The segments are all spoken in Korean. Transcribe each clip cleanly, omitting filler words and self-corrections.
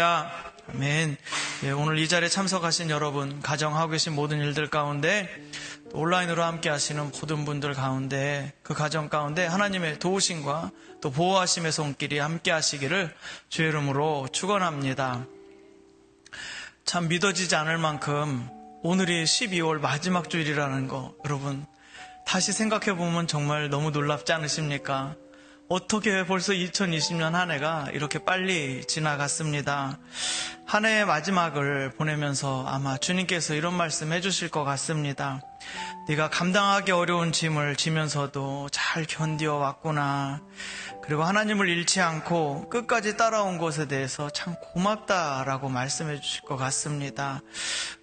할렐루야. 아멘. 예, 오늘 이 자리에 참석하신 여러분, 가정하고 계신 모든 일들 가운데, 온라인으로 함께 하시는 모든 분들 가운데, 그 가정 가운데 하나님의 도우심과 또 보호하심의 손길이 함께 하시기를 주의 이름으로 축원합니다. 참 믿어지지 않을 만큼 오늘이 12월 마지막 주일이라는 거, 여러분 다시 생각해 보면 정말 너무 놀랍지 않으십니까? 어떻게 벌써 2020년 한 해가 이렇게 빨리 지나갔습니다. 한 해의 마지막을 보내면서 아마 주님께서 이런 말씀 해주실 것 같습니다. 네가 감당하기 어려운 짐을 지면서도 잘 견디어 왔구나. 그리고 하나님을 잃지 않고 끝까지 따라온 것에 대해서 참 고맙다라고 말씀해 주실 것 같습니다.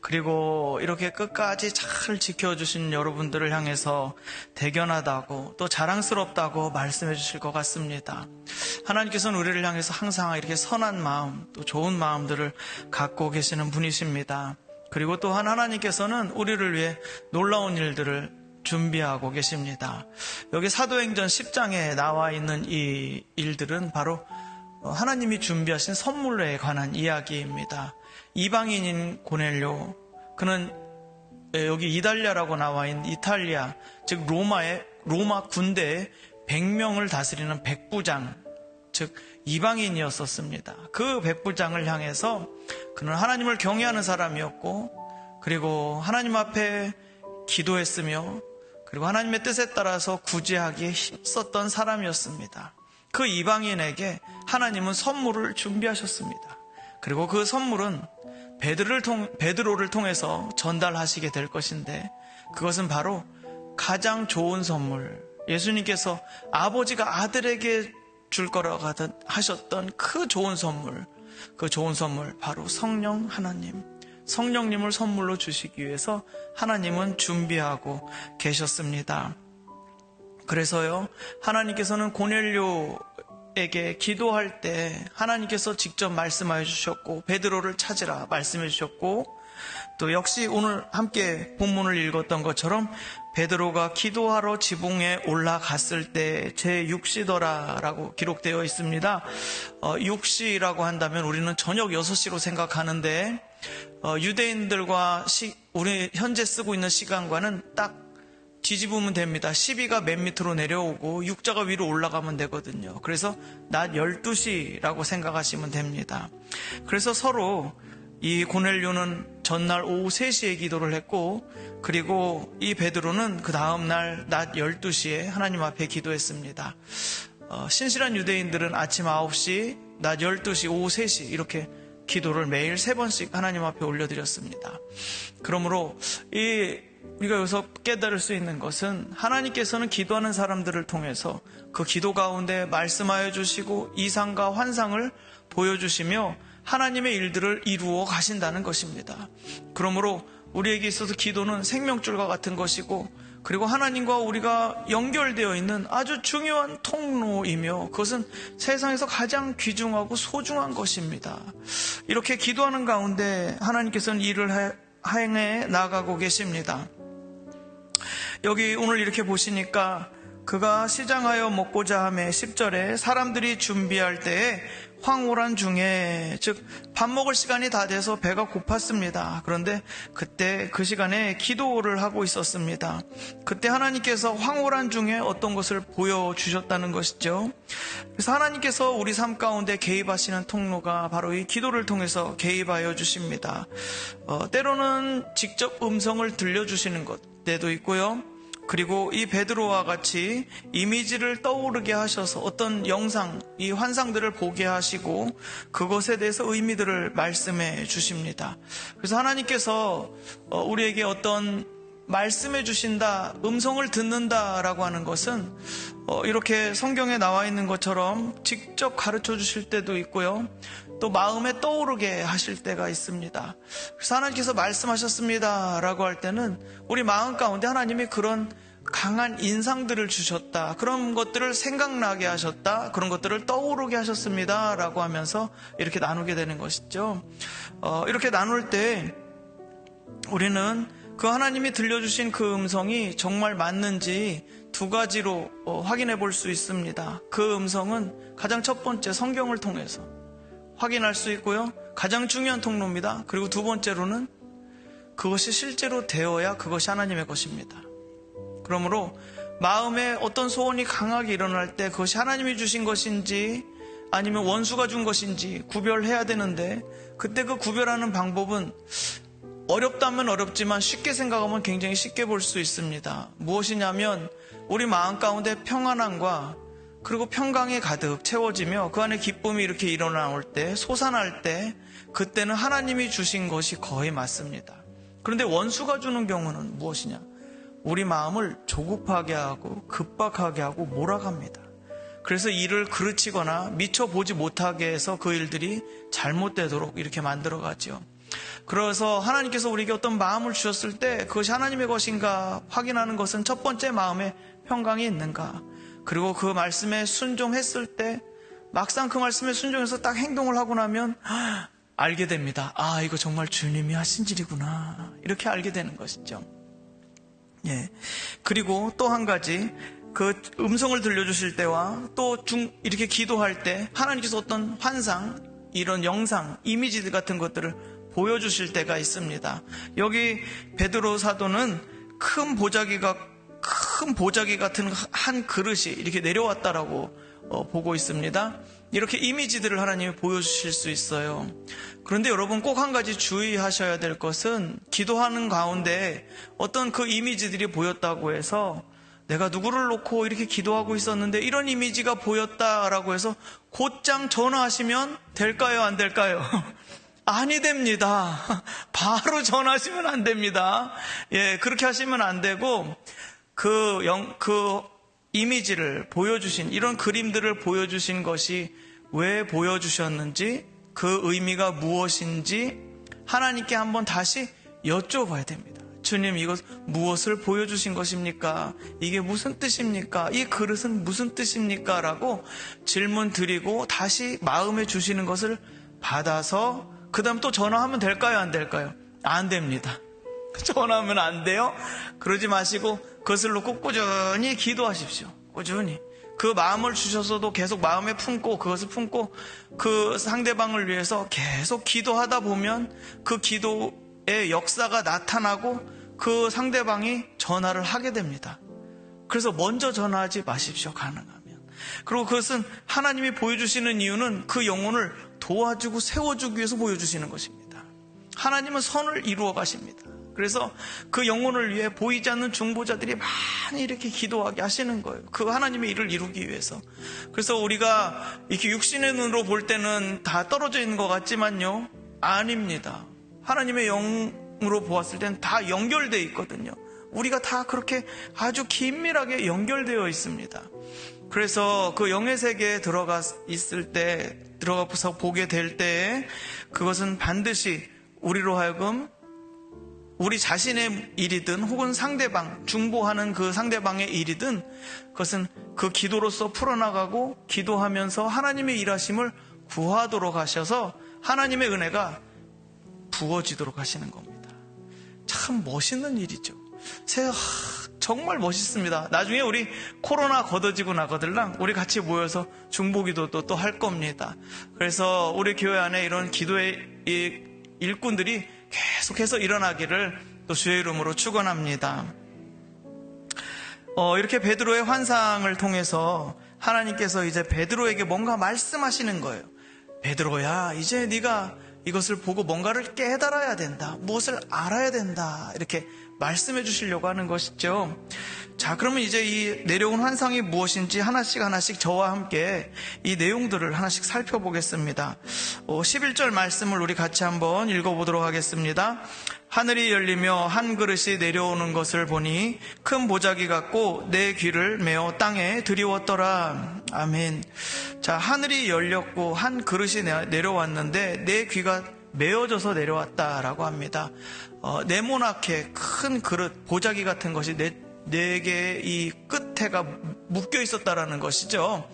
그리고 이렇게 끝까지 잘 지켜주신 여러분들을 향해서 대견하다고 또 자랑스럽다고 말씀해 주실 것 같습니다. 하나님께서는 우리를 향해서 항상 이렇게 선한 마음, 또 좋은 마음들을 갖고 계시는 분이십니다. 그리고 또한 하나님께서는 우리를 위해 놀라운 일들을 준비하고 계십니다. 여기 사도행전 10장에 나와 있는 이 일들은 바로 하나님이 준비하신 선물에 관한 이야기입니다. 이방인인 고넬료, 그는 여기 이달리아라고 나와 있는 이탈리아, 즉 로마 군대의 100명을 다스리는 백부장, 즉 이방인이었었습니다. 그 백부장을 향해서 그는 하나님을 경외하는 사람이었고, 그리고 하나님 앞에 기도했으며, 그리고 하나님의 뜻에 따라서 구제하기에 힘썼던 사람이었습니다. 그 이방인에게 하나님은 선물을 준비하셨습니다. 그리고 그 선물은 베드로를 통해서 전달하시게 될 것인데, 그것은 바로 가장 좋은 선물, 예수님께서 아버지가 아들에게 줄 거라고 하셨던 그 좋은 선물, 바로 성령 하나님, 성령님을 선물로 주시기 위해서 하나님은 준비하고 계셨습니다. 그래서요, 하나님께서는 고넬료에게 기도할 때 하나님께서 직접 말씀하여 주셨고, 베드로를 찾으라 말씀해 주셨고, 또 역시 오늘 함께 본문을 읽었던 것처럼 베드로가 기도하러 지붕에 올라갔을 때 제6시더라라고 기록되어 있습니다. 6시라고 한다면 우리는 저녁 6시로 생각하는데, 유대인들과 우리 현재 쓰고 있는 시간과는 딱 뒤집으면 됩니다. 12가 맨 밑으로 내려오고 6자가 위로 올라가면 되거든요. 그래서 낮 12시라고 생각하시면 됩니다. 그래서 서로 이 고넬료는 전날 오후 3시에 기도를 했고, 그리고 이 베드로는 그 다음날 낮 12시에 하나님 앞에 기도했습니다. 신실한 유대인들은 아침 9시, 낮 12시, 오후 3시 이렇게 기도를 매일 3번씩 하나님 앞에 올려드렸습니다. 그러므로 우리가 여기서 깨달을 수 있는 것은, 하나님께서는 기도하는 사람들을 통해서 그 기도 가운데 말씀하여 주시고 이상과 환상을 보여주시며 하나님의 일들을 이루어 가신다는 것입니다. 그러므로 우리에게 있어서 기도는 생명줄과 같은 것이고, 그리고 하나님과 우리가 연결되어 있는 아주 중요한 통로이며, 그것은 세상에서 가장 귀중하고 소중한 것입니다. 이렇게 기도하는 가운데 하나님께서는 일을 행해 나가고 계십니다. 여기 오늘 이렇게 보시니까, 그가 시장하여 먹고자 하매 10절에 사람들이 준비할 때에 황홀한 중에, 즉 밥 먹을 시간이 다 돼서 배가 고팠습니다. 그런데 그때 그 시간에 기도를 하고 있었습니다. 그때 하나님께서 황홀한 중에 어떤 것을 보여주셨다는 것이죠. 그래서 하나님께서 우리 삶 가운데 개입하시는 통로가 바로 이 기도를 통해서 개입하여 주십니다. 때로는 직접 음성을 들려주시는 것 때도 있고요, 그리고 이 베드로와 같이 이미지를 떠오르게 하셔서 어떤 영상, 이 환상들을 보게 하시고 그것에 대해서 의미들을 말씀해 주십니다. 그래서 하나님께서 우리에게 어떤 말씀해 주신다, 음성을 듣는다라고 하는 것은 이렇게 성경에 나와 있는 것처럼 직접 가르쳐 주실 때도 있고요, 또 마음에 떠오르게 하실 때가 있습니다. 그래서 하나님께서 말씀하셨습니다 라고 할 때는 우리 마음 가운데 하나님이 그런 강한 인상들을 주셨다, 그런 것들을 생각나게 하셨다, 그런 것들을 떠오르게 하셨습니다 라고 하면서 이렇게 나누게 되는 것이죠. 이렇게 나눌 때 우리는 그 하나님이 들려주신 그 음성이 정말 맞는지 두 가지로 확인해 볼 수 있습니다. 그 음성은 가장 첫 번째 성경을 통해서 확인할 수 있고요, 가장 중요한 통로입니다. 그리고 두 번째로는 그것이 실제로 되어야 그것이 하나님의 것입니다. 그러므로 마음에 어떤 소원이 강하게 일어날 때 그것이 하나님이 주신 것인지 아니면 원수가 준 것인지 구별해야 되는데, 그때 그 구별하는 방법은 어렵다면 어렵지만 쉽게 생각하면 굉장히 쉽게 볼 수 있습니다. 무엇이냐면 우리 마음 가운데 평안함과 그리고 평강이 가득 채워지며 그 안에 기쁨이 이렇게 일어나올 때, 솟아날 때, 그때는 하나님이 주신 것이 거의 맞습니다. 그런데 원수가 주는 경우는 무엇이냐? 우리 마음을 조급하게 하고 급박하게 하고 몰아갑니다. 그래서 일을 그르치거나 미처 보지 못하게 해서 그 일들이 잘못되도록 이렇게 만들어가죠. 그래서 하나님께서 우리에게 어떤 마음을 주셨을 때 그것이 하나님의 것인가 확인하는 것은 첫 번째, 마음에 평강이 있는가, 그리고 그 말씀에 순종했을 때 막상 그 말씀에 순종해서 딱 행동을 하고 나면 알게 됩니다. 아, 이거 정말 주님이 하신 일이구나, 이렇게 알게 되는 것이죠. 예. 그리고 또 한 가지, 그 음성을 들려주실 때와 또 이렇게 기도할 때 하나님께서 어떤 환상, 이런 영상, 이미지들 같은 것들을 보여주실 때가 있습니다. 여기 베드로 사도는 큰 보자기 같은 한 그릇이 이렇게 내려왔다라고 보고 있습니다. 이렇게 이미지들을 하나님이 보여주실 수 있어요. 그런데 여러분 꼭 한 가지 주의하셔야 될 것은, 기도하는 가운데 어떤 그 이미지들이 보였다고 해서 내가 누구를 놓고 이렇게 기도하고 있었는데 이런 이미지가 보였다라고 해서 곧장 전화하시면 될까요? 안 될까요? 아니 됩니다. 바로 전화하시면 안 됩니다. 예, 그렇게 하시면 안 되고, 그 이미지를 보여주신, 이런 그림들을 보여주신 것이 왜 보여주셨는지, 그 의미가 무엇인지 하나님께 한번 다시 여쭤봐야 됩니다. 주님, 이것 무엇을 보여주신 것입니까? 이게 무슨 뜻입니까? 이 그릇은 무슨 뜻입니까? 라고 질문 드리고 다시 마음에 주시는 것을 받아서 그 다음 또 전화하면 될까요? 안 될까요? 안 됩니다. 전화하면 안 돼요. 그러지 마시고 그것을 놓고 꾸준히 기도하십시오. 꾸준히 그 마음을 주셔서도 계속 마음에 품고, 그것을 품고 그 상대방을 위해서 계속 기도하다 보면 그 기도의 역사가 나타나고 그 상대방이 전화를 하게 됩니다. 그래서 먼저 전화하지 마십시오, 가능하면. 그리고 그것은 하나님이 보여주시는 이유는 그 영혼을 도와주고 세워주기 위해서 보여주시는 것입니다. 하나님은 선을 이루어 가십니다. 그래서 그 영혼을 위해 보이지 않는 중보자들이 많이 이렇게 기도하게 하시는 거예요. 그 하나님의 일을 이루기 위해서. 그래서 우리가 이렇게 육신의 눈으로 볼 때는 다 떨어져 있는 것 같지만요, 아닙니다. 하나님의 영으로 보았을 때는 다 연결되어 있거든요. 우리가 다 그렇게 아주 긴밀하게 연결되어 있습니다. 그래서 그 영의 세계에 들어가 있을 때, 들어가서 보게 될 때 그것은 반드시 우리로 하여금 우리 자신의 일이든 혹은 상대방, 중보하는 그 상대방의 일이든 그것은 그 기도로서 풀어나가고 기도하면서 하나님의 일하심을 구하도록 하셔서 하나님의 은혜가 부어지도록 하시는 겁니다. 참 멋있는 일이죠. 정말 멋있습니다. 나중에 우리 코로나 걷어지고 나거들랑 우리 같이 모여서 중보기도도 또 할 겁니다. 그래서 우리 교회 안에 이런 기도의 일꾼들이 계속해서 일어나기를 또 주의 이름으로 축원합니다. 이렇게 베드로의 환상을 통해서 하나님께서 이제 베드로에게 뭔가 말씀하시는 거예요. 베드로야, 이제 네가 이것을 보고 뭔가를 깨달아야 된다, 무엇을 알아야 된다, 이렇게 말씀해 주시려고 하는 것이죠. 자, 그러면 이제 이 내려온 환상이 무엇인지 하나씩 저와 함께 이 내용들을 하나씩 살펴보겠습니다. 11절 말씀을 우리 같이 한번 읽어보도록 하겠습니다. 하늘이 열리며 한 그릇이 내려오는 것을 보니 큰 보자기 같고 내 귀를 메어 땅에 들이웠더라. 아멘. 자, 하늘이 열렸고 한 그릇이 내려왔는데 내 귀가 메어져서 내려왔다라고 합니다. 네모나게 큰 그릇, 보자기 같은 것이 네 개의 이 끝에가 묶여 있었다라는 것이죠.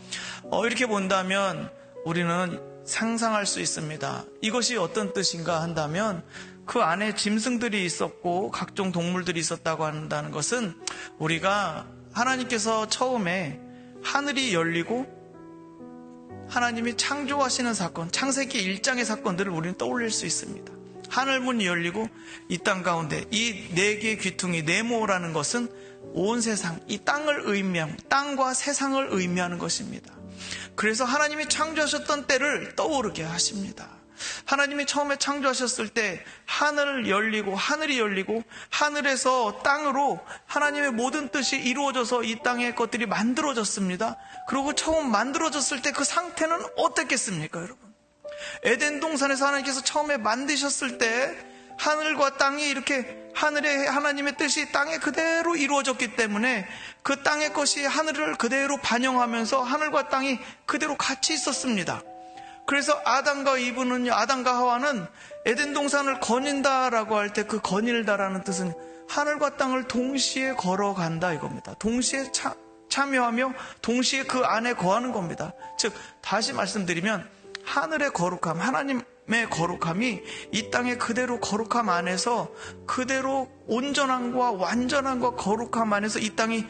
이렇게 본다면 우리는 상상할 수 있습니다. 이것이 어떤 뜻인가 한다면 그 안에 짐승들이 있었고 각종 동물들이 있었다고 한다는 것은 우리가 하나님께서 처음에 하늘이 열리고 하나님이 창조하시는 사건, 창세기 1장의 사건들을 우리는 떠올릴 수 있습니다. 하늘문이 열리고 이 땅 가운데 이 네 개의 귀퉁이 네모라는 것은 온 세상, 이 땅을 의미하는, 땅과 세상을 의미하는 것입니다. 그래서 하나님이 창조하셨던 때를 떠오르게 하십니다. 하나님이 처음에 창조하셨을 때 하늘이 열리고 하늘에서 땅으로 하나님의 모든 뜻이 이루어져서 이 땅의 것들이 만들어졌습니다. 그리고 처음 만들어졌을 때 그 상태는 어땠겠습니까, 여러분? 에덴 동산에서 하나님께서 처음에 만드셨을 때 하늘과 땅이 이렇게 하늘의 하나님의 뜻이 땅에 그대로 이루어졌기 때문에 그 땅의 것이 하늘을 그대로 반영하면서 하늘과 땅이 그대로 같이 있었습니다. 그래서 아담과 하와는 에덴 동산을 거닌다라고 할 때 그 거닐다라는 뜻은 하늘과 땅을 동시에 걸어간다 이겁니다. 동시에 참여하며 동시에 그 안에 거하는 겁니다. 즉 다시 말씀드리면 하늘의 거룩함, 하나님의 거룩함이 이 땅의 그대로 거룩함 안에서 그대로 온전함과 완전함과 거룩함 안에서 이 땅이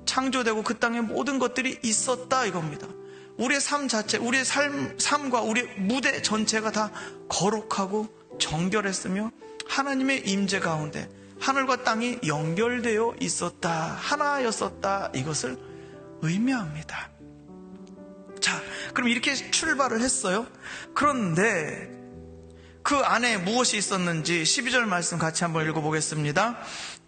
창조되고 그 땅의 모든 것들이 있었다 이겁니다. 우리의 삶 자체, 우리의 삶과 우리의 무대 전체가 다 거룩하고 정결했으며 하나님의 임재 가운데 하늘과 땅이 연결되어 있었다, 하나였었다, 이것을 의미합니다. 자, 그럼 이렇게 출발을 했어요. 그런데 그 안에 무엇이 있었는지 12절 말씀 같이 한번 읽어보겠습니다.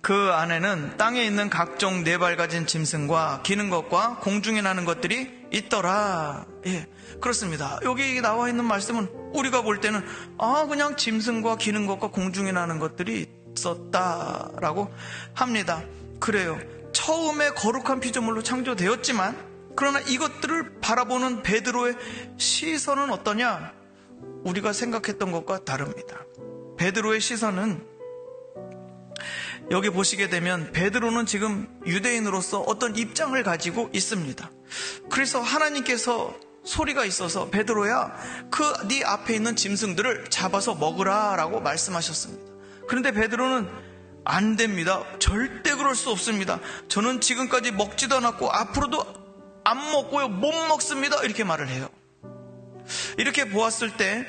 그 안에는 땅에 있는 각종 네 발 가진 짐승과 기는 것과 공중에 나는 것들이 있더라. 예, 그렇습니다. 여기 나와 있는 말씀은 우리가 볼 때는 그냥 짐승과 기는 것과 공중에 나는 것들이 있었다라고 합니다. 그래요. 처음에 거룩한 피조물로 창조되었지만 그러나 이것들을 바라보는 베드로의 시선은 어떠냐? 우리가 생각했던 것과 다릅니다. 베드로의 시선은 여기 보시게 되면 베드로는 지금 유대인으로서 어떤 입장을 가지고 있습니다. 그래서 하나님께서 소리가 있어서 베드로야, 네 앞에 있는 짐승들을 잡아서 먹으라 라고 말씀하셨습니다. 그런데 베드로는 안 됩니다. 절대 그럴 수 없습니다. 저는 지금까지 먹지도 않았고 앞으로도 안 먹고요, 못 먹습니다, 이렇게 말을 해요. 이렇게 보았을 때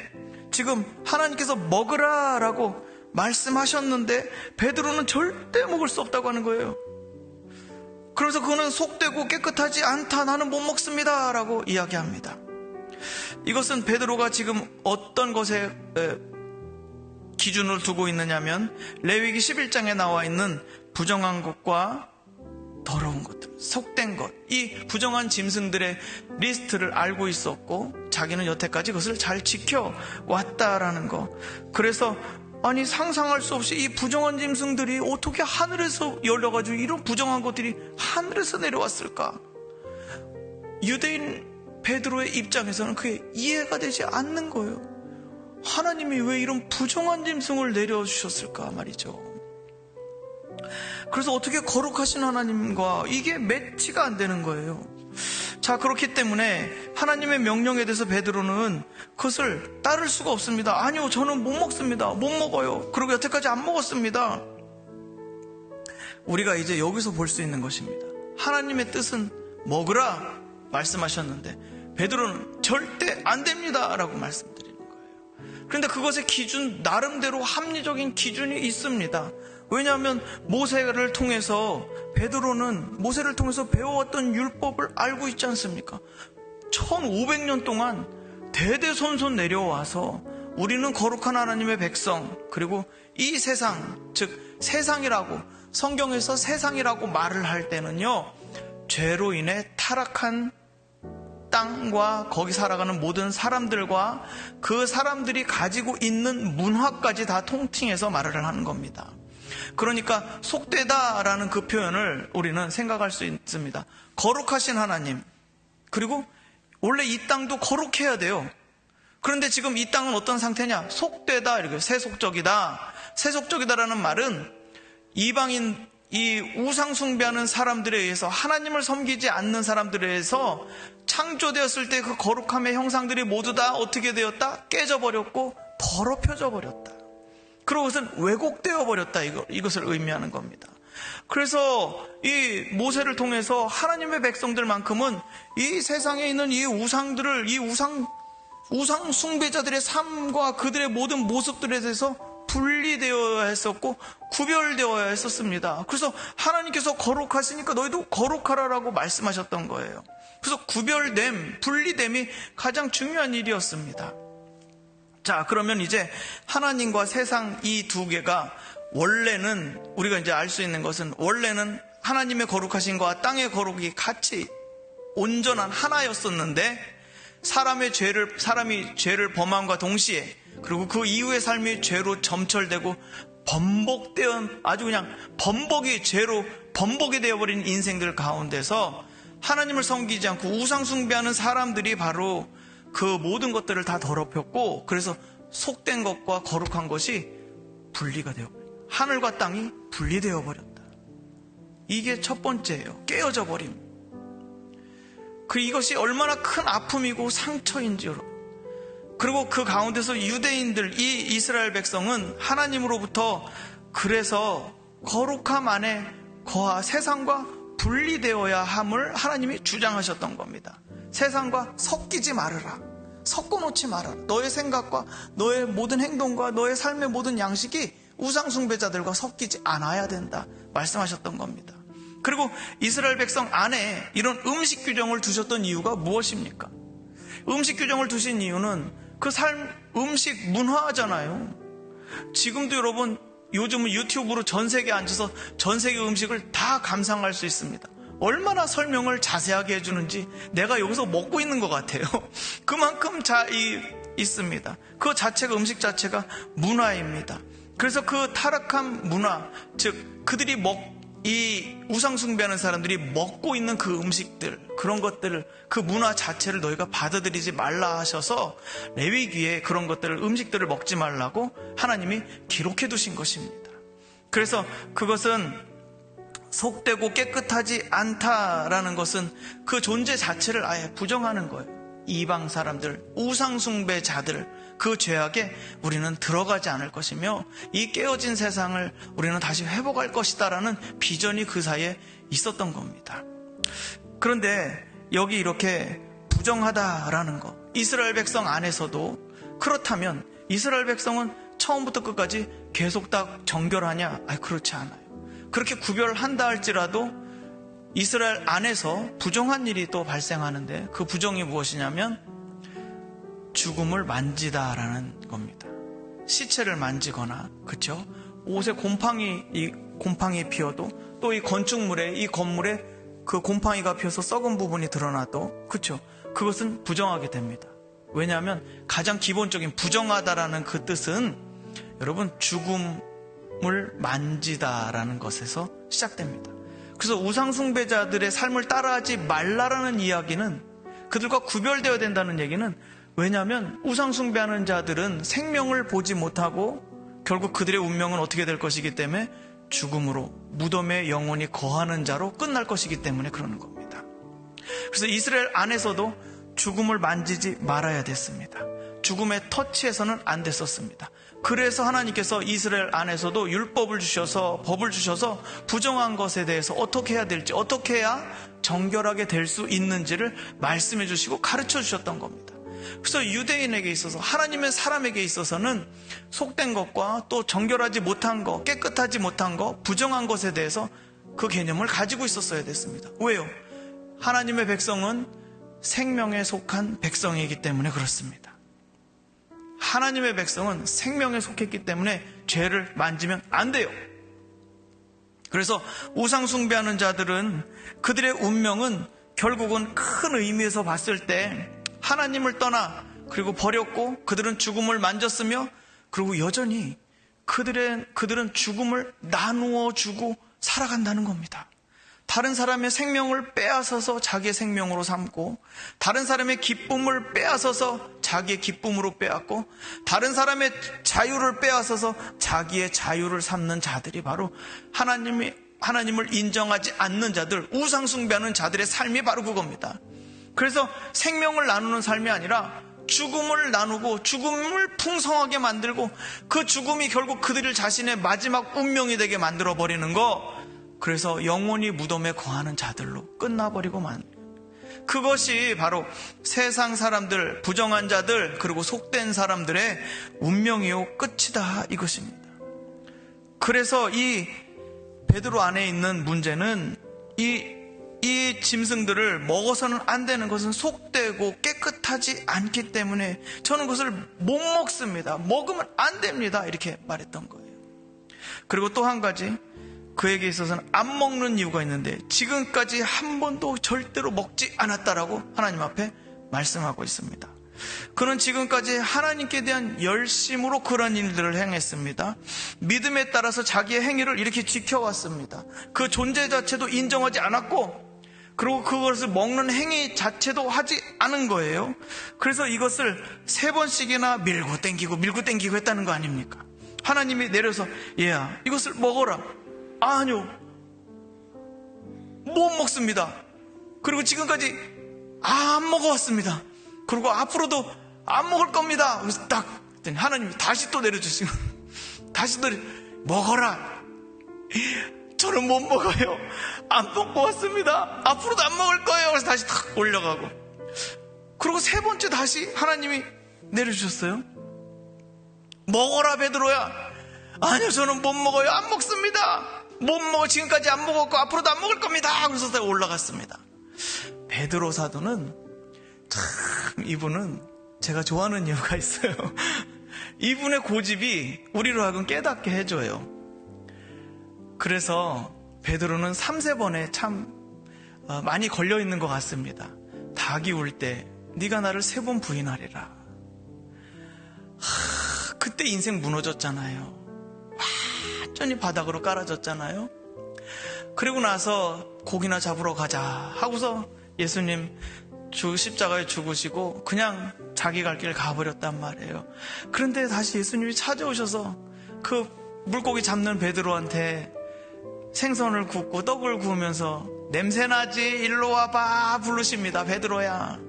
지금 하나님께서 먹으라 라고 말씀하셨는데 베드로는 절대 먹을 수 없다고 하는 거예요. 그래서 그는 속되고 깨끗하지 않다, 나는 못 먹습니다 라고 이야기합니다. 이것은 베드로가 지금 어떤 것에 기준을 두고 있느냐면 레위기 11장에 나와 있는 부정한 것과 더러운 것들, 속된 것, 이 부정한 짐승들의 리스트를 알고 있었고 자기는 여태까지 그것을 잘 지켜왔다라는 거. 그래서 상상할 수 없이 이 부정한 짐승들이 어떻게 하늘에서 열려가지고 이런 부정한 것들이 하늘에서 내려왔을까? 유대인 베드로의 입장에서는 그게 이해가 되지 않는 거예요. 하나님이 왜 이런 부정한 짐승을 내려주셨을까 말이죠. 그래서 어떻게 거룩하신 하나님과 이게 매치가 안 되는 거예요. 자, 그렇기 때문에 하나님의 명령에 대해서 베드로는 그것을 따를 수가 없습니다. 아니요, 저는 못 먹습니다. 못 먹어요. 그리고 여태까지 안 먹었습니다. 우리가 이제 여기서 볼 수 있는 것입니다. 하나님의 뜻은 먹으라 말씀하셨는데 베드로는 절대 안 됩니다 라고 말씀드리는 거예요. 그런데 그것의 기준, 나름대로 합리적인 기준이 있습니다. 왜냐하면 모세를 통해서 베드로는 모세를 통해서 배워왔던 율법을 알고 있지 않습니까? 1500년 동안 대대손손 내려와서 우리는 거룩한 하나님의 백성, 그리고 이 세상, 즉 세상이라고, 성경에서 세상이라고 말을 할 때는요, 죄로 인해 타락한 땅과 거기 살아가는 모든 사람들과 그 사람들이 가지고 있는 문화까지 다 통칭해서 말을 하는 겁니다. 그러니까 속되다라는 그 표현을 우리는 생각할 수 있습니다. 거룩하신 하나님, 그리고 원래 이 땅도 거룩해야 돼요. 그런데 지금 이 땅은 어떤 상태냐? 속되다, 이렇게 세속적이다. 세속적이다라는 말은 이방인, 이 우상 숭배하는 사람들에 의해서, 하나님을 섬기지 않는 사람들에 의해서 창조되었을 때 그 거룩함의 형상들이 모두 다 어떻게 되었다? 깨져버렸고 더럽혀져 버렸다. 그리고 그것은 왜곡되어 버렸다, 이것을 의미하는 겁니다. 그래서 이 모세를 통해서 하나님의 백성들만큼은 이 세상에 있는 이 우상들을, 이 우상 숭배자들의 삶과 그들의 모든 모습들에 대해서 분리되어야 했었고 구별되어야 했었습니다. 그래서 하나님께서 거룩하시니까 너희도 거룩하라라고 말씀하셨던 거예요. 그래서 구별됨, 분리됨이 가장 중요한 일이었습니다. 자, 그러면 이제 하나님과 세상 이 두 개가 원래는, 우리가 이제 알 수 있는 것은, 원래는 하나님의 거룩하신과 땅의 거룩이 같이 온전한 하나였었는데, 사람이 죄를 범함과 동시에, 그리고 그 이후의 삶이 죄로 점철되고 번복되어, 아주 그냥 번복이 되어버린 인생들 가운데서 하나님을 섬기지 않고 우상 숭배하는 사람들이 바로 그 모든 것들을 다 더럽혔고, 그래서 속된 것과 거룩한 것이 분리가 되어버렸다. 하늘과 땅이 분리되어 버렸다. 이게 첫 번째예요. 깨어져 버림. 이것이 얼마나 큰 아픔이고 상처인지 여러분. 그리고 그 가운데서 유대인들, 이 이스라엘 백성은 하나님으로부터 그래서 거룩함 안에 세상과 분리되어야 함을 하나님이 주장하셨던 겁니다. 세상과 섞이지 말아라. 섞어놓지 말아라. 너의 생각과 너의 모든 행동과 너의 삶의 모든 양식이 우상숭배자들과 섞이지 않아야 된다 말씀하셨던 겁니다. 그리고 이스라엘 백성 안에 이런 음식 규정을 두셨던 이유가 무엇입니까? 음식 규정을 두신 이유는 그 음식 문화잖아요. 지금도 여러분, 요즘은 유튜브로 전 세계에 앉아서 전 세계 음식을 다 감상할 수 있습니다. 얼마나 설명을 자세하게 해주는지 내가 여기서 먹고 있는 것 같아요. 그만큼 있습니다. 그 자체가, 음식 자체가 문화입니다. 그래서 그 타락한 문화, 즉 그들이 이 우상숭배하는 사람들이 먹고 있는 그 음식들, 그런 것들을, 그 문화 자체를 너희가 받아들이지 말라 하셔서 레위기에 그런 것들을, 음식들을 먹지 말라고 하나님이 기록해 두신 것입니다. 그래서 그것은 속되고 깨끗하지 않다라는 것은 그 존재 자체를 아예 부정하는 거예요. 이방 사람들, 우상숭배자들, 그 죄악에 우리는 들어가지 않을 것이며 이 깨어진 세상을 우리는 다시 회복할 것이다라는 비전이 그 사이에 있었던 겁니다. 그런데 여기 이렇게 부정하다라는 것, 이스라엘 백성 안에서도 그렇다면 이스라엘 백성은 처음부터 끝까지 계속 다 정결하냐? 그렇지 않아요. 그렇게 구별한다 할지라도 이스라엘 안에서 부정한 일이 또 발생하는데, 그 부정이 무엇이냐면 죽음을 만지다라는 겁니다. 시체를 만지거나, 그렇죠? 옷에 곰팡이 피어도, 또 이 건축물에, 이 건물에 그 곰팡이가 피어서 썩은 부분이 드러나도, 그렇죠? 그것은 부정하게 됩니다. 왜냐하면 가장 기본적인 부정하다라는 그 뜻은 여러분 죽음을 만지다라는 것에서 시작됩니다. 그래서 우상숭배자들의 삶을 따라하지 말라라는 이야기는, 그들과 구별되어야 된다는 얘기는, 왜냐하면 우상숭배하는 자들은 생명을 보지 못하고 결국 그들의 운명은 어떻게 될 것이기 때문에 죽음으로, 무덤에 영원히 거하는 자로 끝날 것이기 때문에 그러는 겁니다. 그래서 이스라엘 안에서도 죽음을 만지지 말아야 됐습니다. 죽음에 터치해서는 안 됐었습니다. 그래서 하나님께서 이스라엘 안에서도 율법을 주셔서, 법을 주셔서 부정한 것에 대해서 어떻게 해야 될지, 어떻게 해야 정결하게 될 수 있는지를 말씀해 주시고 가르쳐 주셨던 겁니다. 그래서 유대인에게 있어서, 하나님의 사람에게 있어서는 속된 것과 또 정결하지 못한 것, 깨끗하지 못한 것, 부정한 것에 대해서 그 개념을 가지고 있었어야 됐습니다. 왜요? 하나님의 백성은 생명에 속한 백성이기 때문에 그렇습니다. 하나님의 백성은 생명에 속했기 때문에 죄를 만지면 안 돼요. 그래서 우상숭배하는 자들은 그들의 운명은 결국은 큰 의미에서 봤을 때 하나님을 떠나, 그리고 버렸고, 그들은 죽음을 만졌으며, 그리고 여전히 그들은 죽음을 나누어 주고 살아간다는 겁니다. 다른 사람의 생명을 빼앗아서 자기의 생명으로 삼고, 다른 사람의 기쁨을 빼앗아서 자기의 기쁨으로 빼앗고, 다른 사람의 자유를 빼앗아서 자기의 자유를 삼는 자들이 바로 하나님을 인정하지 않는 자들, 우상숭배하는 자들의 삶이 바로 그겁니다. 그래서 생명을 나누는 삶이 아니라 죽음을 나누고 죽음을 풍성하게 만들고, 그 죽음이 결국 그들 자신의 마지막 운명이 되게 만들어버리는 거, 그래서 영원히 무덤에 거하는 자들로 끝나버리고 만. 그것이 바로 세상 사람들, 부정한 자들, 그리고 속된 사람들의 운명이요 끝이다 이것입니다. 그래서 이 베드로 안에 있는 문제는 이 짐승들을 먹어서는 안 되는 것은 속되고 깨끗하지 않기 때문에 저는 그것을 못 먹습니다. 먹으면 안 됩니다. 이렇게 말했던 거예요. 그리고 또 한 가지, 그에게 있어서는 안 먹는 이유가 있는데 지금까지 한 번도 절대로 먹지 않았다라고 하나님 앞에 말씀하고 있습니다. 그는 지금까지 하나님께 대한 열심으로 그런 일들을 행했습니다. 믿음에 따라서 자기의 행위를 이렇게 지켜왔습니다. 그 존재 자체도 인정하지 않았고, 그리고 그것을 먹는 행위 자체도 하지 않은 거예요. 그래서 이것을 3번씩이나 밀고 땡기고 했다는 거 아닙니까? 하나님이 내려서 얘야 이것을 먹어라. 아니요, 못 먹습니다. 그리고 지금까지 안 먹어왔습니다. 그리고 앞으로도 안 먹을 겁니다. 그래서 딱 하나님이 다시 또 내려주시고 다시 또 먹어라. 저는 못 먹어요. 안 먹고 왔습니다. 앞으로도 안 먹을 거예요. 그래서 다시 탁 올려가고, 그리고 3번째 다시 하나님이 내려주셨어요. 먹어라 베드로야. 아니요, 저는 못 먹어요. 안 먹습니다. 못 먹어. 지금까지 안 먹었고 앞으로도 안 먹을 겁니다. 그래서 올라갔습니다. 베드로 사도는 참, 이분은 제가 좋아하는 이유가 있어요. 이분의 고집이 우리로 하여금 깨닫게 해줘요. 그래서 베드로는 3-4번에 참 많이 걸려있는 것 같습니다. 닭이 울 때 네가 나를 3번 부인하리라. 그때 인생 무너졌잖아요. 완전히 바닥으로 깔아졌잖아요. 그리고 나서 고기나 잡으러 가자 하고서 예수님 십자가에 죽으시고 그냥 자기 갈 길 가버렸단 말이에요. 그런데 다시 예수님이 찾아오셔서 그 물고기 잡는 베드로한테 생선을 굽고 떡을 구우면서 냄새나지? 일로 와봐 부르십니다. 베드로야.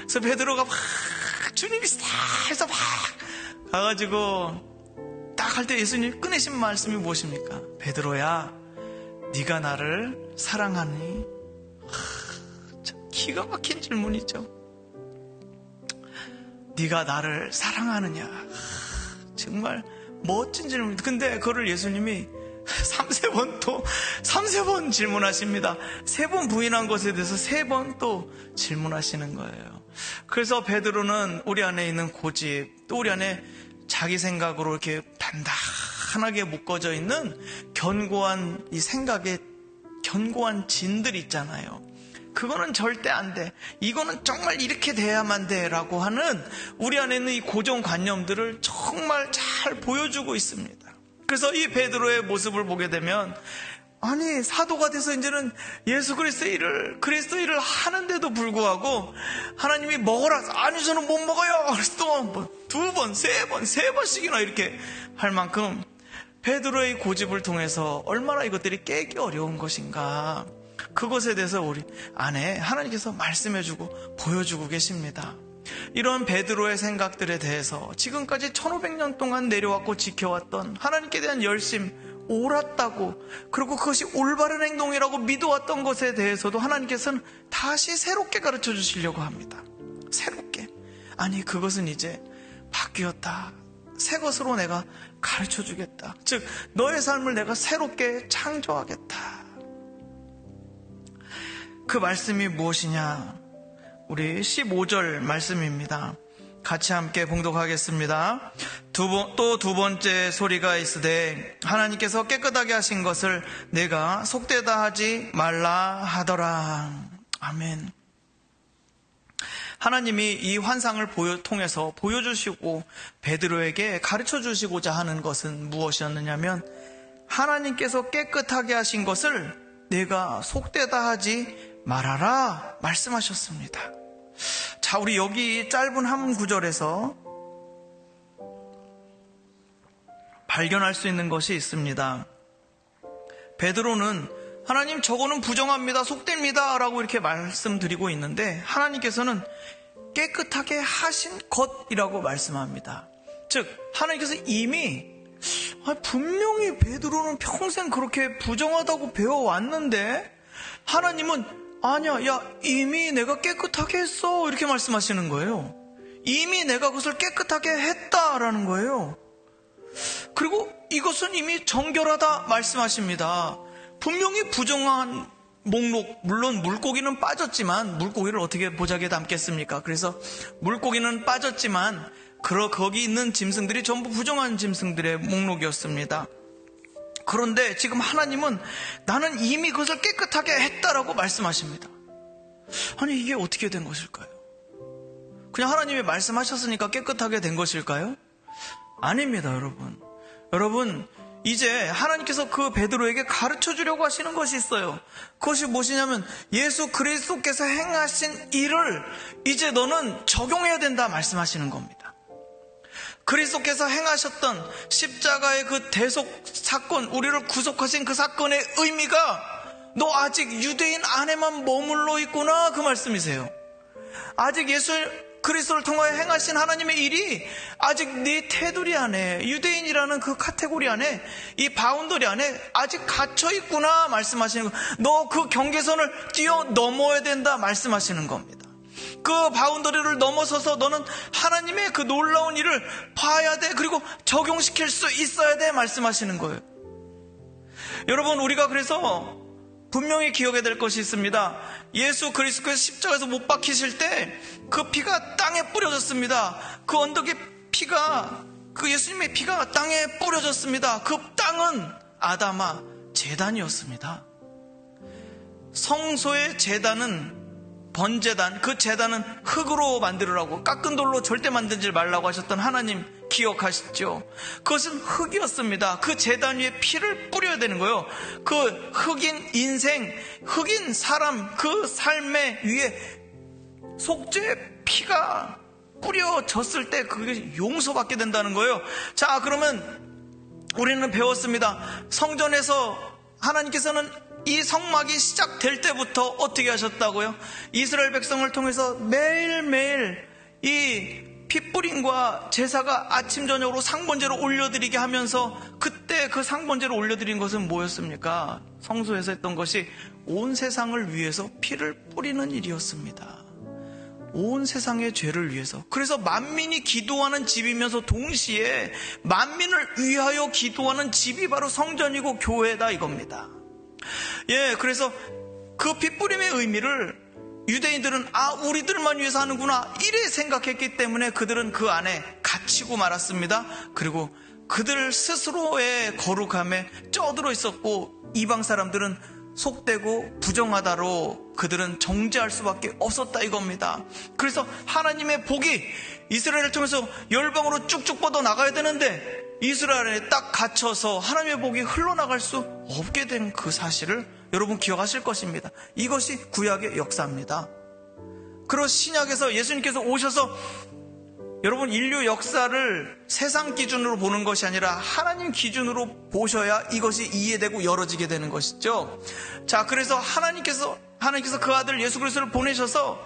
그래서 베드로가 막 주님이 싹 해서 막 가가지고 딱 할 때 예수님이 꺼내신 말씀이 무엇입니까? 베드로야, 네가 나를 사랑하니? 참 기가 막힌 질문이죠. 네가 나를 사랑하느냐? 정말 멋진 질문. 근데 그거를 예수님이 3-4번 질문하십니다. 3번 부인한 것에 대해서 3번 또 질문하시는 거예요. 그래서 베드로는 우리 안에 있는 고집, 또 우리 안에 자기 생각으로 이렇게 단단하게 묶어져 있는 견고한 이 생각에 견고한 진들 있잖아요. 그거는 절대 안 돼. 이거는 정말 이렇게 돼야만 돼. 라고 하는 우리 안에 있는 이 고정관념들을 정말 잘 보여주고 있습니다. 그래서 이 베드로의 모습을 보게 되면, 아니, 사도가 돼서 이제는 예수 그리스도의 일을 하는데도 불구하고 하나님이 먹어라. 아니, 저는 못 먹어요. 그래서 또 2번, 3번, 3번씩이나 이렇게 할 만큼 베드로의 고집을 통해서 얼마나 이것들이 깨기 어려운 것인가. 그것에 대해서 우리 안에 하나님께서 말씀해주고 보여주고 계십니다. 이런 베드로의 생각들에 대해서 지금까지 1500년 동안 내려왔고 지켜왔던 하나님께 대한 열심, 옳았다고, 그리고 그것이 올바른 행동이라고 믿어왔던 것에 대해서도 하나님께서는 다시 새롭게 가르쳐 주시려고 합니다. 새롭게. 아니, 그것은 이제 바뀌었다. 새 것으로 내가 가르쳐 주겠다. 즉, 너의 삶을 내가 새롭게 창조하겠다. 그 말씀이 무엇이냐? 우리 15절 말씀입니다. 같이 함께 봉독하겠습니다. 또 2번째 소리가 있으되 하나님께서 깨끗하게 하신 것을 내가 속되다 하지 말라 하더라. 아멘. 하나님이 이 환상을 통해서 보여주시고 베드로에게 가르쳐주시고자 하는 것은 무엇이었느냐면, 하나님께서 깨끗하게 하신 것을 내가 속되다 하지 말아라 말씀하셨습니다. 자, 우리 여기 짧은 한 구절에서 발견할 수 있는 것이 있습니다. 베드로는 하나님, 저거는 부정합니다, 속됩니다 라고 이렇게 말씀드리고 있는데, 하나님께서는 깨끗하게 하신 것이라고 말씀합니다. 즉, 하나님께서 이미 분명히 베드로는 평생 그렇게 부정하다고 배워왔는데 하나님은 아니야, 야, 이미 내가 깨끗하게 했어, 이렇게 말씀하시는 거예요. 이미 내가 그것을 깨끗하게 했다라는 거예요. 그리고 이것은 이미 정결하다 말씀하십니다. 분명히 부정한 목록, 물론 물고기는 빠졌지만 물고기를 어떻게 보자기에 담겠습니까? 그래서 물고기는 빠졌지만 거기 있는 짐승들이 전부 부정한 짐승들의 목록이었습니다. 그런데 지금 하나님은 나는 이미 그것을 깨끗하게 했다라고 말씀하십니다. 아니, 이게 어떻게 된 것일까요? 그냥 하나님이 말씀하셨으니까 깨끗하게 된 것일까요? 아닙니다, 여러분. 여러분, 이제 하나님께서 그 베드로에게 가르쳐 주려고 하시는 것이 있어요. 그것이 무엇이냐면 예수 그리스도께서 행하신 일을 이제 너는 적용해야 된다 말씀하시는 겁니다. 그리스도께서 행하셨던 십자가의 그 대속 사건, 우리를 구속하신 그 사건의 의미가 너 아직 유대인 안에만 머물러 있구나, 그 말씀이세요. 아직 예수 그리스도를 통하여 행하신 하나님의 일이 아직 네 테두리 안에, 유대인이라는 그 카테고리 안에, 이 바운더리 안에 아직 갇혀있구나 말씀하시는 거. 너 그 경계선을 뛰어넘어야 된다 말씀하시는 겁니다. 그 바운더리를 넘어서서 너는 하나님의 그 놀라운 일을 봐야 돼, 그리고 적용시킬 수 있어야 돼 말씀하시는 거예요. 여러분, 우리가 그래서 분명히 기억해야 될 것이 있습니다. 예수 그리스도께서 십자가에서 못 박히실 때 그 피가 땅에 뿌려졌습니다. 그 언덕의 피가, 그 예수님의 피가 땅에 뿌려졌습니다. 그 땅은 아담아 제단이었습니다. 성소의 제단은 번제단, 그 제단은 흙으로 만들으라고, 깎은 돌로 절대 만들지 말라고 하셨던 하나님 기억하시죠? 그것은 흙이었습니다. 그 제단 위에 피를 뿌려야 되는 거예요. 그 흑인 인생, 흑인 사람, 그 삶의 위에 속죄의 피가 뿌려졌을 때 그게 용서받게 된다는 거예요. 자, 그러면 우리는 배웠습니다. 성전에서 하나님께서는 이 성막이 시작될 때부터 어떻게 하셨다고요? 이스라엘 백성을 통해서 매일매일 이 핏뿌림과 제사가 아침 저녁으로 상번제로 올려드리게 하면서, 그때 그 상번제로 올려드린 것은 뭐였습니까? 성소에서 했던 것이 온 세상을 위해서 피를 뿌리는 일이었습니다. 온 세상의 죄를 위해서. 그래서 만민이 기도하는 집이면서 동시에 만민을 위하여 기도하는 집이 바로 성전이고 교회다, 이겁니다. 예, 그래서 그 핏뿌림의 의미를 유대인들은 우리들만 위해서 하는구나, 이래 생각했기 때문에 그들은 그 안에 갇히고 말았습니다. 그리고 그들 스스로의 거룩함에 쩌들어 있었고, 이방 사람들은 속되고 부정하다로 그들은 정죄할 수밖에 없었다, 이겁니다. 그래서 하나님의 복이 이스라엘을 통해서 열방으로 쭉쭉 뻗어 나가야 되는데 이스라엘에 딱 갇혀서 하나님의 복이 흘러나갈 수 없게 된 그 사실을 여러분 기억하실 것입니다. 이것이 구약의 역사입니다. 그리고 신약에서 예수님께서 오셔서 여러분, 인류 역사를 세상 기준으로 보는 것이 아니라 하나님 기준으로 보셔야 이것이 이해되고 열어지게 되는 것이죠. 자, 그래서 하나님께서 그 아들 예수 그리스도를 보내셔서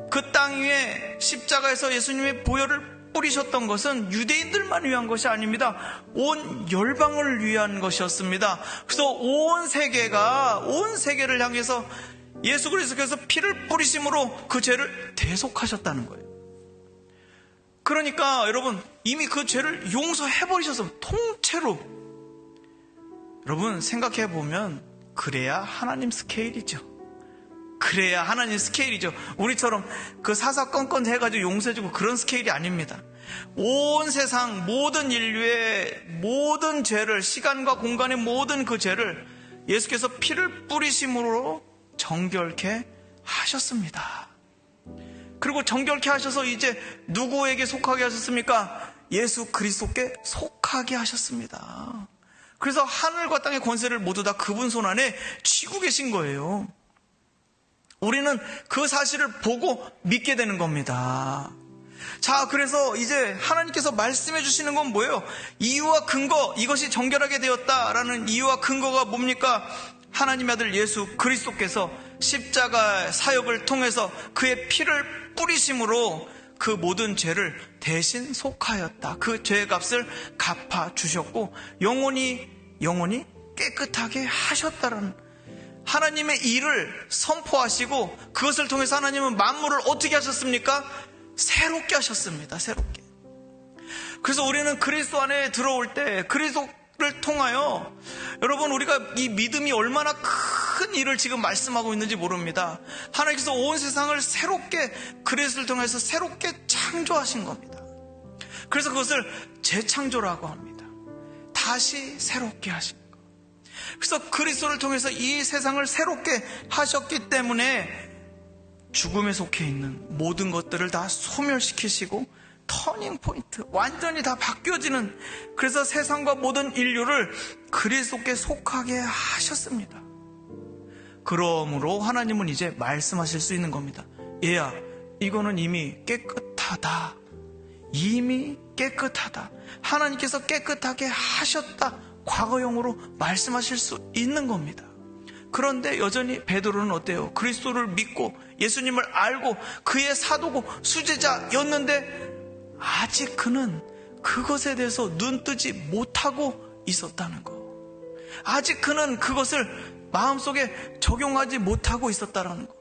그 땅 위에 십자가에서 예수님의 보혈을 뿌리셨던 것은 유대인들만 위한 것이 아닙니다. 온 열방을 위한 것이었습니다. 그래서 온 세계를 향해서 예수 그리스도께서 피를 뿌리심으로 그 죄를 대속하셨다는 거예요. 그러니까 여러분, 이미 그 죄를 용서해버리셔서 통째로, 여러분 생각해보면 그래야 하나님 스케일이죠. 그래야 하나님 스케일이죠. 우리처럼 그 사사건건 해가지고 용서해주고 그런 스케일이 아닙니다. 온 세상 모든 인류의 모든 죄를, 시간과 공간의 모든 그 죄를 예수께서 피를 뿌리심으로 정결케 하셨습니다. 그리고 정결케 하셔서 이제 누구에게 속하게 하셨습니까? 예수 그리스도께 속하게 하셨습니다. 그래서 하늘과 땅의 권세를 모두 다 그분 손 안에 쥐고 계신 거예요. 우리는 그 사실을 보고 믿게 되는 겁니다. 자, 그래서 이제 하나님께서 말씀해 주시는 건 뭐예요? 이유와 근거, 이것이 정결하게 되었다라는 이유와 근거가 뭡니까? 하나님의 아들 예수 그리스도께서 십자가 사역을 통해서 그의 피를 뿌리심으로 그 모든 죄를 대신 속하였다. 그 죄의 값을 갚아주셨고 영원히 깨끗하게 하셨다라는 하나님의 일을 선포하시고, 그것을 통해서 하나님은 만물을 어떻게 하셨습니까? 새롭게 하셨습니다. 새롭게. 그래서 우리는 그리스도 안에 들어올 때 그리스도를 통하여, 여러분, 우리가 이 믿음이 얼마나 큰 일을 지금 말씀하고 있는지 모릅니다. 하나님께서 온 세상을 새롭게, 그리스도를 통해서 새롭게 창조하신 겁니다. 그래서 그것을 재창조라고 합니다. 다시 새롭게 하신 것. 그래서 그리스도를 통해서 이 세상을 새롭게 하셨기 때문에 죽음에 속해 있는 모든 것들을 다 소멸시키시고 터닝 포인트, 완전히 다 바뀌어지는, 그래서 세상과 모든 인류를 그리스도께 속하게 하셨습니다. 그러므로 하나님은 이제 말씀하실 수 있는 겁니다. 얘야, 이거는 이미 깨끗하다. 이미 깨끗하다. 하나님께서 깨끗하게 하셨다. 과거형으로 말씀하실 수 있는 겁니다. 그런데 여전히 베드로는 어때요? 그리스도를 믿고 예수님을 알고 그의 사도고 수제자였는데 아직 그는 그것에 대해서 눈뜨지 못하고 있었다는 거. 아직 그는 그것을 마음속에 적용하지 못하고 있었다는 거.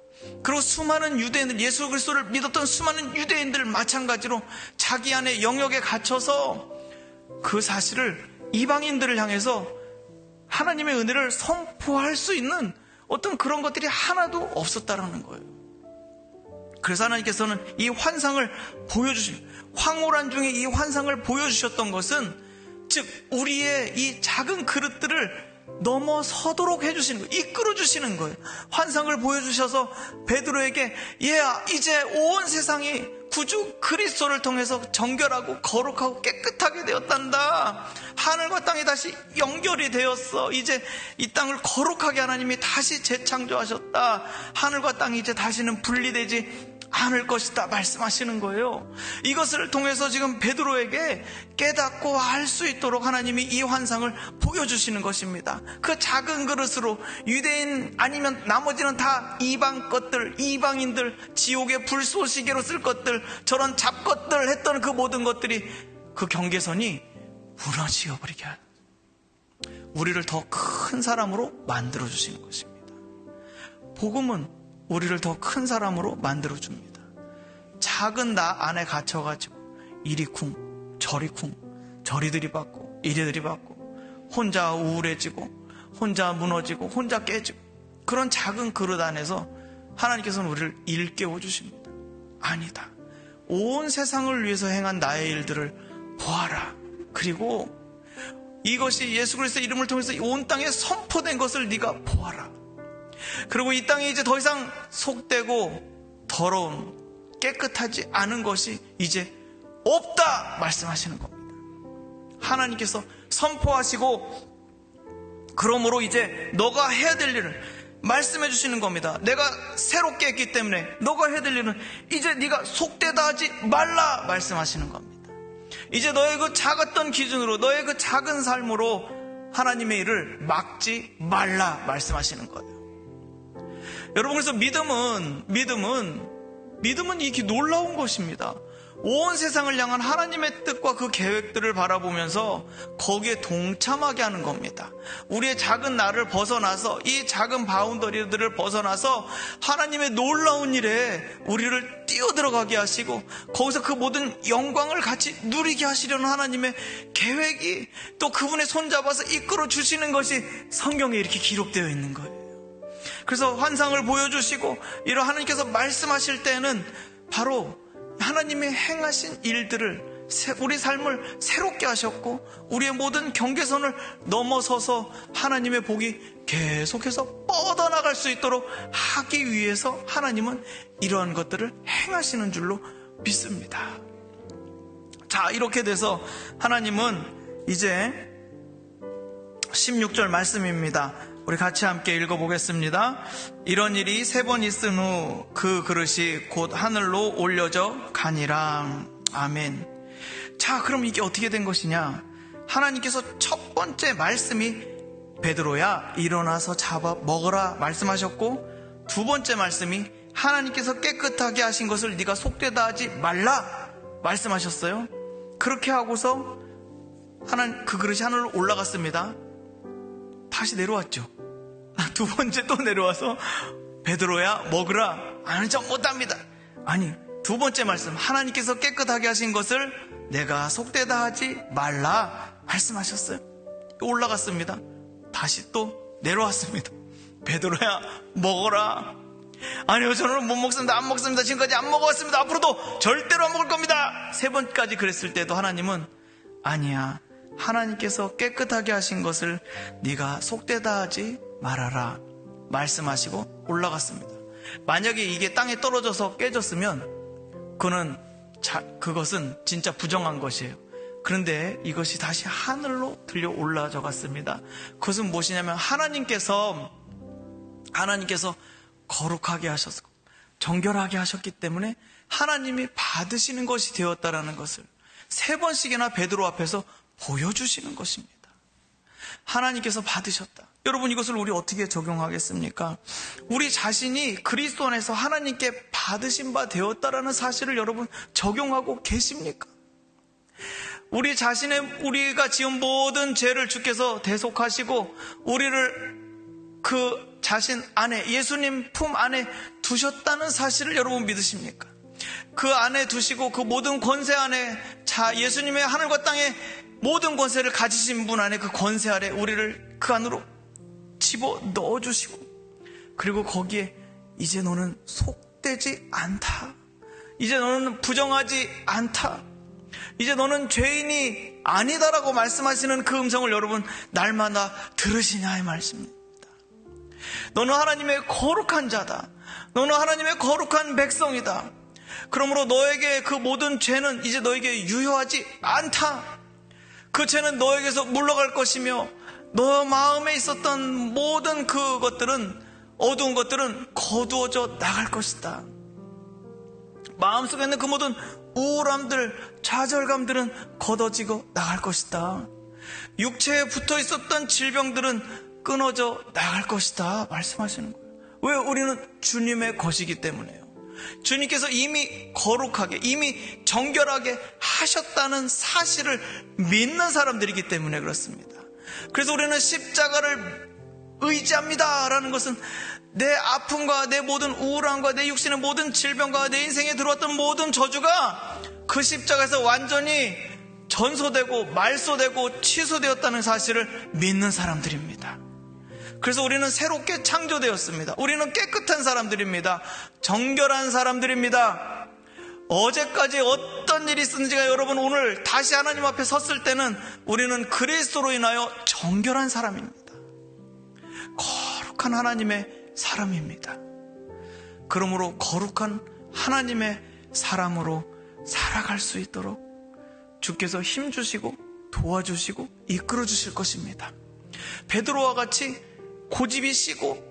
그리고 수많은 유대인들, 예수 그리스도를 믿었던 수많은 유대인들 마찬가지로 자기 안에 영역에 갇혀서 그 사실을 이방인들을 향해서 하나님의 은혜를 선포할 수 있는 어떤 그런 것들이 하나도 없었다라는 거예요. 그래서 하나님께서는 이 환상을 황홀한 중에 이 환상을 보여주셨던 것은, 즉 우리의 이 작은 그릇들을 넘어서도록 해주시는 거예요. 이끌어주시는 거예요. 환상을 보여주셔서 베드로에게, 얘야, 이제 온 세상이 구주 그리스도를 통해서 정결하고 거룩하고 깨끗하게 되었단다. 하늘과 땅이 다시 연결이 되었어. 이제 이 땅을 거룩하게 하나님이 다시 재창조하셨다. 하늘과 땅이 이제 다시는 분리되지 않을 것이다 말씀하시는 거예요. 이것을 통해서 지금 베드로에게 깨닫고 알 수 있도록 하나님이 이 환상을 보여주시는 것입니다. 그 작은 그릇으로 유대인 아니면 나머지는 다 이방 것들, 이방인들, 지옥의 불쏘시개로 쓸 것들, 저런 잡것들 했던 그 모든 것들이, 그 경계선이 무너지어 버리게 하는, 우리를 더 큰 사람으로 만들어 주시는 것입니다. 복음은 우리를 더 큰 사람으로 만들어줍니다. 작은 나 안에 갇혀가지고 이리 쿵 저리 쿵, 저리 들이받고 이리 들이받고 혼자 우울해지고 혼자 무너지고 혼자 깨지고, 그런 작은 그릇 안에서 하나님께서는 우리를 일깨워 주십니다. 아니다, 온 세상을 위해서 행한 나의 일들을 보아라. 그리고 이것이 예수 그리스도의 이름을 통해서 온 땅에 선포된 것을 네가 보아라. 그리고 이 땅에 이제 더 이상 속되고 더러운, 깨끗하지 않은 것이 이제 없다 말씀하시는 겁니다. 하나님께서 선포하시고, 그러므로 이제 너가 해야 될 일을 말씀해 주시는 겁니다. 내가 새롭게 했기 때문에 너가 해야 될 일은 이제 네가 속되다 하지 말라 말씀하시는 겁니다. 이제 너의 그 작았던 기준으로, 너의 그 작은 삶으로 하나님의 일을 막지 말라 말씀하시는 거예요. 여러분, 그래서 믿음은 이렇게 놀라운 것입니다. 온 세상을 향한 하나님의 뜻과 그 계획들을 바라보면서 거기에 동참하게 하는 겁니다. 우리의 작은 나를 벗어나서, 이 작은 바운더리들을 벗어나서 하나님의 놀라운 일에 우리를 뛰어들어가게 하시고, 거기서 그 모든 영광을 같이 누리게 하시려는 하나님의 계획이, 또 그분의 손잡아서 이끌어 주시는 것이 성경에 이렇게 기록되어 있는 거예요. 그래서 환상을 보여주시고 이런 하나님께서 말씀하실 때는 바로 하나님이 행하신 일들을, 우리 삶을 새롭게 하셨고, 우리의 모든 경계선을 넘어서서 하나님의 복이 계속해서 뻗어나갈 수 있도록 하기 위해서 하나님은 이러한 것들을 행하시는 줄로 믿습니다. 자, 이렇게 돼서 하나님은 이제 16절 말씀입니다. 우리 같이 함께 읽어보겠습니다. 이런 일이 3번 있은 후 그 그릇이 곧 하늘로 올려져 가니라. 아멘. 자, 그럼 이게 어떻게 된 것이냐? 하나님께서 첫 번째 말씀이 베드로야 일어나서 잡아 먹어라 말씀하셨고, 두 번째 말씀이 하나님께서 깨끗하게 하신 것을 네가 속되다 하지 말라 말씀하셨어요. 그렇게 하고서 그 그릇이 하늘로 올라갔습니다. 다시 내려왔죠. 두 번째 또 내려와서 베드로야 먹으라. 아니 저 못합니다. 아니 두 번째 말씀, 하나님께서 깨끗하게 하신 것을 내가 속되다 하지 말라 말씀하셨어요. 올라갔습니다. 다시 또 내려왔습니다. 베드로야 먹어라. 아니요 저는 못 먹습니다. 안 먹습니다. 지금까지 안 먹어왔습니다. 앞으로도 절대로 안 먹을 겁니다. 세 번까지 그랬을 때도 하나님은 아니야, 하나님께서 깨끗하게 하신 것을 네가 속되다 하지 말아라 말씀하시고 올라갔습니다. 만약에 이게 땅에 떨어져서 깨졌으면 그것은 진짜 부정한 것이에요. 그런데 이것이 다시 하늘로 들려 올라져 갔습니다. 그것은 무엇이냐면 하나님께서 거룩하게 하셔서 정결하게 하셨기 때문에 하나님이 받으시는 것이 되었다라는 것을 세 번씩이나 베드로 앞에서 보여주시는 것입니다. 하나님께서 받으셨다. 여러분, 이것을 우리 어떻게 적용하겠습니까? 우리 자신이 그리스도 안에서 하나님께 받으신 바 되었다라는 사실을 여러분 적용하고 계십니까? 우리 자신의 우리가 지은 모든 죄를 주께서 대속하시고 우리를 그 자신 안에, 예수님 품 안에 두셨다는 사실을 여러분 믿으십니까? 그 안에 두시고 그 모든 권세 안에, 예수님의 하늘과 땅의 모든 권세를 가지신 분 안에, 그 권세 아래 우리를 그 안으로 집어 넣어주시고, 그리고 거기에 이제 너는 속되지 않다, 이제 너는 부정하지 않다, 이제 너는 죄인이 아니다라고 말씀하시는 그 음성을 여러분 날마다 들으시냐의 말씀입니다. 너는 하나님의 거룩한 자다. 너는 하나님의 거룩한 백성이다. 그러므로 너에게 그 모든 죄는 이제 너에게 유효하지 않다. 그 죄는 너에게서 물러갈 것이며 너 마음에 있었던 모든 그것들은, 어두운 것들은 거두어져 나갈 것이다. 마음속에 있는 그 모든 우울함들, 좌절감들은 걷어지고 나갈 것이다. 육체에 붙어 있었던 질병들은 끊어져 나갈 것이다 말씀하시는 거예요. 왜? 우리는 주님의 것이기 때문에요. 주님께서 이미 거룩하게, 이미 정결하게 하셨다는 사실을 믿는 사람들이기 때문에 그렇습니다. 그래서 우리는 십자가를 의지합니다 라는 것은 내 아픔과 내 모든 우울함과 내 육신의 모든 질병과 내 인생에 들어왔던 모든 저주가 그 십자가에서 완전히 전소되고 말소되고 취소되었다는 사실을 믿는 사람들입니다. 그래서 우리는 새롭게 창조되었습니다. 우리는 깨끗한 사람들입니다. 정결한 사람들입니다. 어제까지 어떤 일이 있었는지가 여러분 오늘 다시 하나님 앞에 섰을 때는 우리는 그리스도로 인하여 정결한 사람입니다. 거룩한 하나님의 사람입니다. 그러므로 거룩한 하나님의 사람으로 살아갈 수 있도록 주께서 힘주시고 도와주시고 이끌어 주실 것입니다. 베드로와 같이 고집이 시고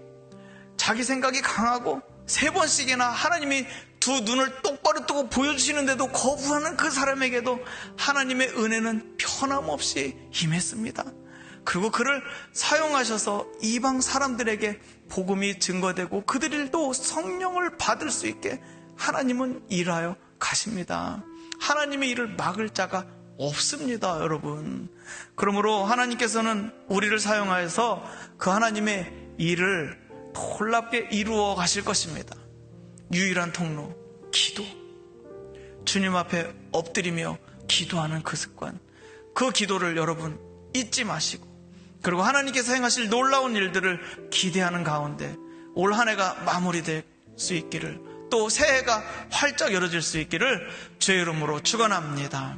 자기 생각이 강하고 세 번씩이나 하나님이 두 눈을 똑바로 뜨고 보여주시는데도 거부하는 그 사람에게도 하나님의 은혜는 변함없이 임했습니다. 그리고 그를 사용하셔서 이방 사람들에게 복음이 증거되고 그들도 성령을 받을 수 있게 하나님은 일하여 가십니다. 하나님의 일을 막을 자가 없습니다, 여러분. 그러므로 하나님께서는 우리를 사용하여서 그 하나님의 일을 놀랍게 이루어 가실 것입니다. 유일한 통로, 기도. 주님 앞에 엎드리며 기도하는 그 습관, 그 기도를 여러분 잊지 마시고, 그리고 하나님께서 행하실 놀라운 일들을 기대하는 가운데 올 한 해가 마무리될 수 있기를, 또 새해가 활짝 열어질 수 있기를 주의 이름으로 축원합니다.